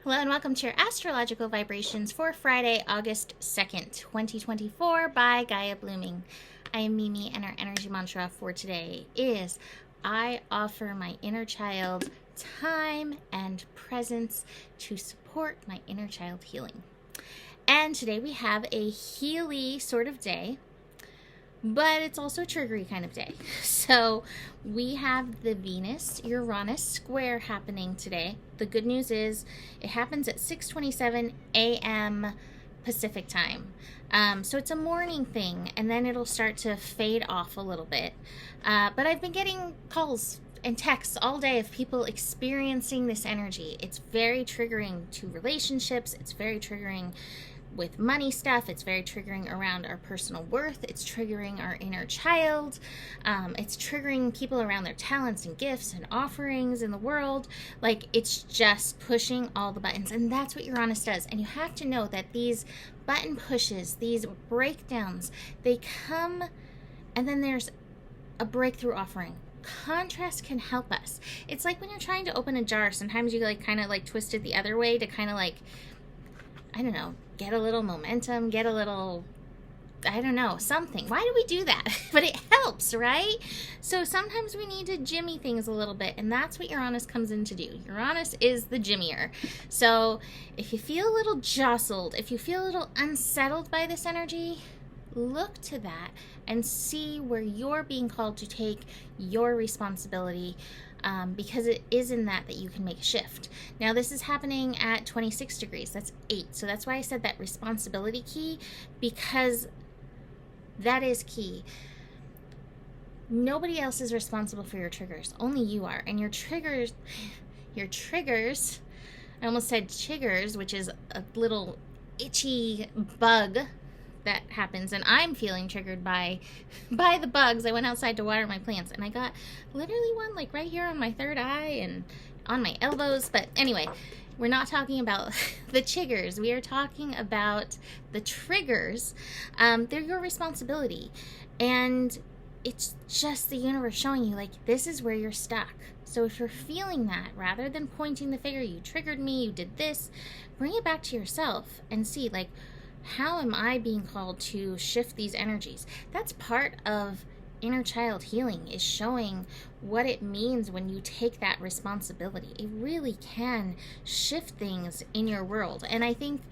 Hello and welcome to your astrological vibrations for Friday, August 2nd, 2024 by Gaia Blooming. I am Mimi and our energy mantra for today is I offer my inner child time and presence to support my inner child healing. And today we have a healy sort of day, but it's also a triggery kind of day. So we have the Venus-Uranus square happening today. The good news is it happens at 6:27 a.m. Pacific time. So it's a morning thing, and then it'll start to fade off a little bit. But I've been getting calls and texts all day of people experiencing this energy. It's very triggering to relationships. It's very triggering with money stuff. It's very triggering around our personal worth. It's triggering our inner child. It's triggering people around their talents and gifts and offerings in the world. Like, it's just pushing all the buttons, and that's what Uranus does. And you have to know that these button pushes, these breakdowns, they come, and then there's a breakthrough offering. Contrast can help us. It's like when you're trying to open a jar, sometimes you kind of twist it the other way to kind of I don't know, get a little momentum, get a little, I don't know, something. Why do we do that? But it helps, right? So sometimes we need to jimmy things a little bit, and that's what Uranus comes in to do. Uranus is the jimmier. So if you feel a little jostled, if you feel a little unsettled by this energy, look to that and see where you're being called to take your responsibility, because it is in that you can make a shift. Now, this is happening at 26 degrees. That's 8. So that's why I said that responsibility key, because that is key. Nobody else is responsible for your triggers. Only you are. And your triggers, I almost said chiggers, which is a little itchy bug that happens, and I'm feeling triggered by the bugs. I went outside to water my plants, and I got literally one right here on my third eye and on my elbows. But anyway, we're not talking about the chiggers. We are talking about the triggers. They're your responsibility, and it's just the universe showing you this is where you're stuck. So if you're feeling that, rather than pointing the finger, you triggered me, you did this, bring it back to yourself and see how am I being called to shift these energies? That's part of inner child healing, is showing what it means when you take that responsibility. It really can shift things in your world. And I think,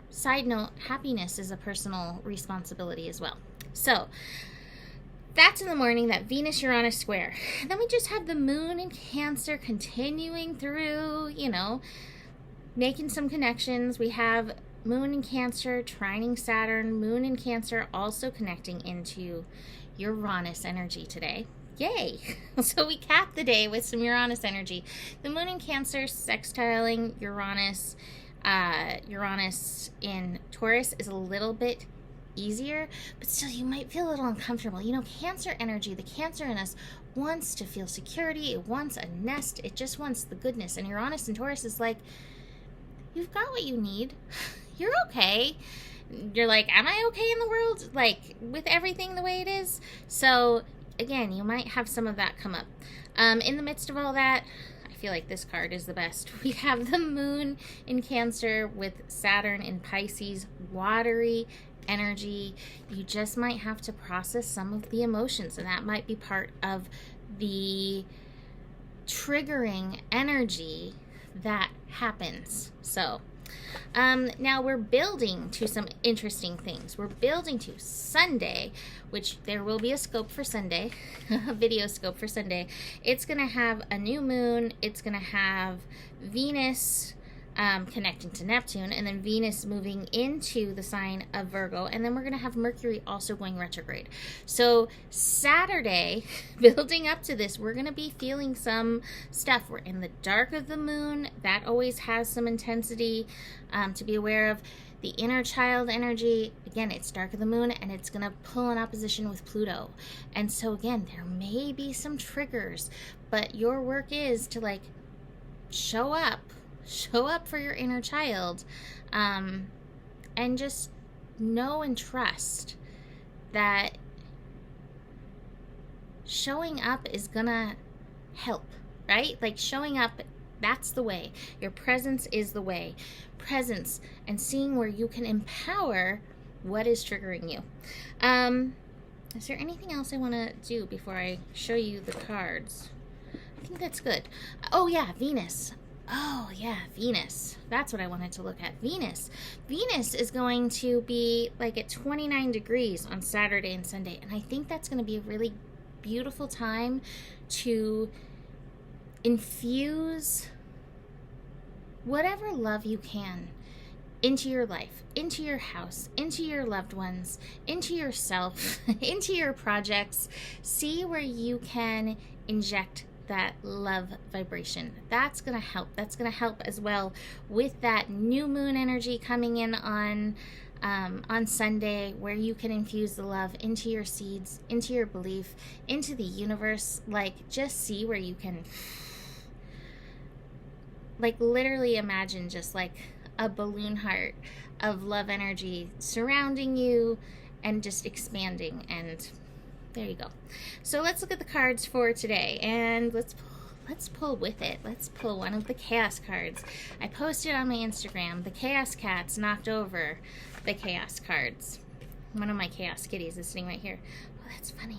side note, happiness is a personal responsibility as well. So that's in the morning, that Venus-Uranus square. And then we just have the moon in Cancer continuing through, making some connections. We have Moon in Cancer, trining Saturn, Moon in Cancer also connecting into Uranus energy today. Yay! So we cap the day with some Uranus energy. The Moon in Cancer sextiling Uranus. Uranus in Taurus is a little bit easier, but still you might feel a little uncomfortable. Cancer energy, the Cancer in us wants to feel security. It wants a nest. It just wants the goodness. And Uranus in Taurus is you've got what you need. You're okay. You're am I okay in the world? With everything the way it is? So, again, you might have some of that come up. In the midst of all that, I feel like this card is the best. We have the Moon in Cancer with Saturn in Pisces, watery energy. You just might have to process some of the emotions, and that might be part of the triggering energy that happens. So now we're building to some interesting things. We're building to Sunday, which there will be a scope for Sunday, a video scope for Sunday. It's going to have a new moon. It's going to have Venus connecting to Neptune, and then Venus moving into the sign of Virgo, and then we're going to have Mercury also going retrograde. So Saturday, building up to this, we're going to be feeling some stuff. We're in the dark of the moon. That always has some intensity to be aware of. The inner child energy, again, it's dark of the moon, and it's going to pull in opposition with Pluto. And so again, there may be some triggers, but your work is to show up for your inner child, and just know and trust that showing up is gonna help, right? Showing up That's the way. Your presence is the way. Presence and seeing where you can empower what is triggering you. Is there anything else I want to do before I show you the cards? I think that's good. Oh yeah, Venus. Oh yeah, Venus. That's what I wanted to look at. Venus. Venus is going to be like at 29 degrees on Saturday and Sunday. And I think that's going to be a really beautiful time to infuse whatever love you can into your life, into your house, into your loved ones, into yourself, into your projects. See where you can inject that love vibration. That's going to help. That's going to help as well with that new moon energy coming in on Sunday, where you can infuse the love into your seeds, into your belief, into the universe. Like, just see where you can, like, literally imagine just like a balloon heart of love energy surrounding you and just expanding. And there you go. So let's look at the cards for today, and let's pull with it. Let's pull one of the chaos cards. I posted on my Instagram, the chaos cats knocked over the chaos cards. One of my chaos kitties is sitting right here. Oh, that's funny.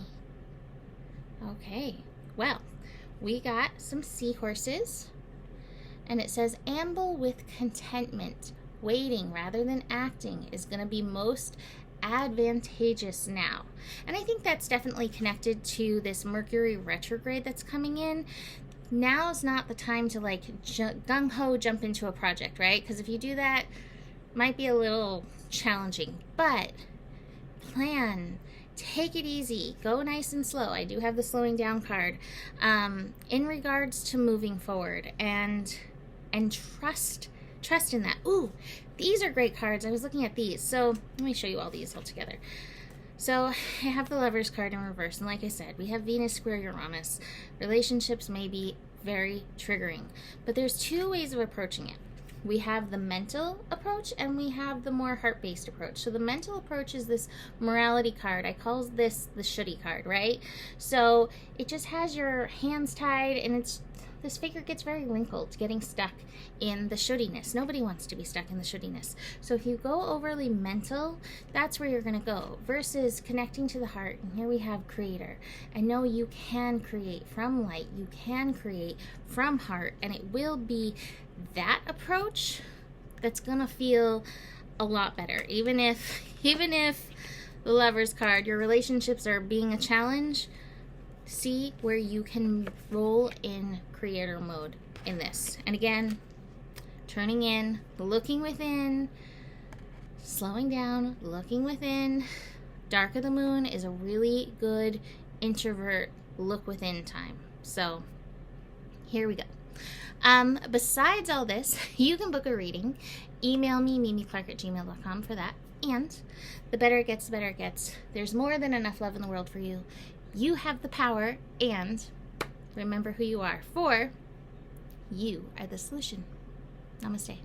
Okay, well, we got some seahorses, and it says amble with contentment. Waiting rather than acting is going to be most advantageous now. And I think that's definitely connected to this Mercury retrograde that's coming in. Now's not the time to like gung-ho jump into a project, right? Because if you do that, it might be a little challenging. But plan, take it easy, go nice and slow. I do have the slowing down card in regards to moving forward, and trust in that. Ooh, these are great cards. I was looking at these. So let me show you all these all together. So I have the Lovers card in reverse. And like I said, we have Venus square Uranus. Relationships may be very triggering. But there's two ways of approaching it. We have the mental approach and we have the more heart-based approach. So the mental approach is this morality card. I call this the shooty card, right? So it just has your hands tied, and this figure gets very wrinkled, getting stuck in the shouldiness. Nobody wants to be stuck in the shouldiness. So if you go overly mental, that's where you're going to go, versus connecting to the heart. And here we have creator. And know you can create from light. You can create from heart. And it will be that approach that's going to feel a lot better. Even if the Lovers card, your relationships are being a challenge, see where you can roll in creator mode in this. And again, turning in, looking within, slowing down, looking within. Dark of the Moon is a really good introvert look within time. So here we go. Besides all this, you can book a reading. Email me, mimiclark@gmail.com for that. And the better it gets, the better it gets. There's more than enough love in the world for you. You have the power, and remember who you are, for you are the solution. Namaste.